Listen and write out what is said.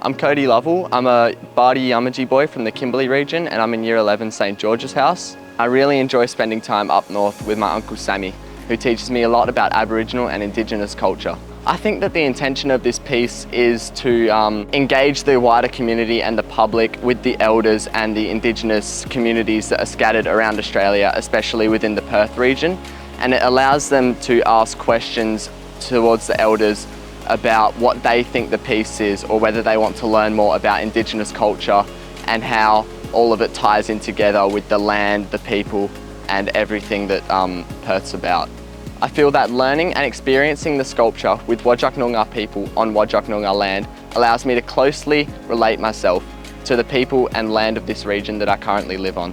I'm Cody Lovell. I'm a Bardi Yamaji boy from the Kimberley region and I'm in Year 11 St George's House. I really enjoy spending time up north with my Uncle Sammy, who teaches me a lot about Aboriginal and Indigenous culture. I think that the intention of this piece is to engage the wider community and the public with the elders and the Indigenous communities that are scattered around Australia, especially within the Perth region. And it allows them to ask questions towards the elders about what they think the piece is, or whether they want to learn more about Indigenous culture and how all of it ties in together with the land, the people and everything that Perth's about. I feel that learning and experiencing the sculpture with Whadjuk Noongar people on Whadjuk Noongar land allows me to closely relate myself to the people and land of this region that I currently live on.